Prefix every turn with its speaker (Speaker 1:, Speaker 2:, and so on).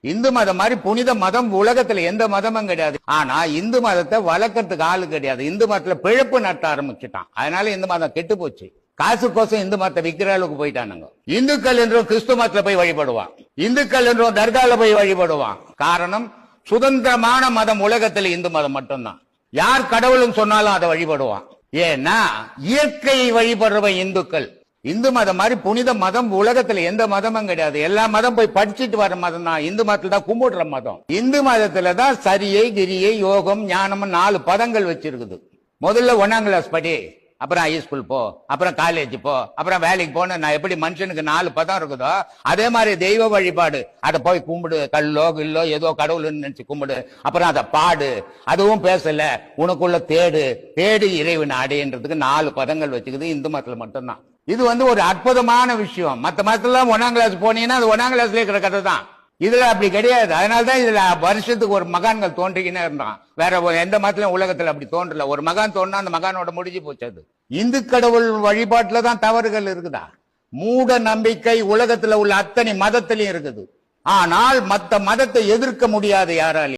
Speaker 1: இந்து மதம் மாதிரி புனித மதம் உலகத்துல எந்த மதமும் கிடையாது. ஆனா இந்து மதத்தை வளர்க்கறதுக்கு ஆளு கிடையாது. இந்து மதத்துல பிழப்பு நட்ட ஆரம்பிச்சுட்டான். அதனால இந்து மதம் கெட்டு போச்சு. காசுக்கோசம் இந்து மதத்தை விக்கிற அளவுக்கு போயிட்டானுங்க. இந்துக்கள் என்றும் கிறிஸ்து மதத்துல போய் வழிபடுவான், இந்துக்கள் என்றும் தர்கால போய் வழிபடுவான். காரணம், சுதந்திரமான மதம் உலகத்துல இந்து மதம் மட்டும்தான். யார் கடவுள்னு சொன்னாலும் அதை வழிபடுவான். ஏன்னா இயற்கையை வழிபடுறவன் இந்துக்கள். இந்து மதம் மாதிரி புனித மதம் உலகத்துல எந்த மதமும் கிடையாது. எல்லா மதம் போய் படிச்சுட்டு வர மதம் தான். இந்து மதத்துல தான் கும்பிடுற மதம். இந்து மதத்துல தான் சரியை, கிரியை, யோகம், ஞானம் 4 பதங்கள் வச்சிருக்குது. முதல்ல 1ஆம் கிளாஸ் படி, அப்புறம் ஹைஸ்கூல் போ, அப்புறம் காலேஜ் போ, அப்புறம் வேலைக்கு போன. நான் எப்படி மனுஷனுக்கு 4 பதம் இருக்குதோ அதே மாதிரி தெய்வ வழிபாடு. அதை போய் கும்பிடு, கல்லோ கில்லோ ஏதோ கடவுள்னு நினைச்சு கும்பிடு. அப்புறம் அதை பாடு, அதுவும் பேசல, உனக்குள்ள தேடு, தேடு இறைவன் அடைன்றதுக்கு 4 பதங்கள் வச்சுக்குது இந்து மதத்துல மட்டும்தான். இது ஒரு அற்புதமான விஷயம். மத்த மதத்துல 1ஆம் கிளாஸ் போனீங்கன்னா அது 1ஆம் கிளாஸ்ல இருக்கிற கதை தான். இதுல அப்படி கிடையாது. அதனாலதான் இதுல வருஷத்துக்கு ஒரு மகான்கள் தோன்றிக்கினே இருந்தான். வேற எந்த மதத்திலும் உலகத்துல அப்படி தோன்றல. ஒரு மகான் தோன்றா அந்த மகானோட முடிஞ்சு போச்சு. அது இந்து கடவுள் வழிபாட்டுல தான் தவறுகள் இருக்குதா? மூட நம்பிக்கை உலகத்துல உள்ள அத்தனை மதத்திலையும் இருக்குது. ஆனால் மத்த மதத்தை எதிர்க்க முடியாது யாராலையும்.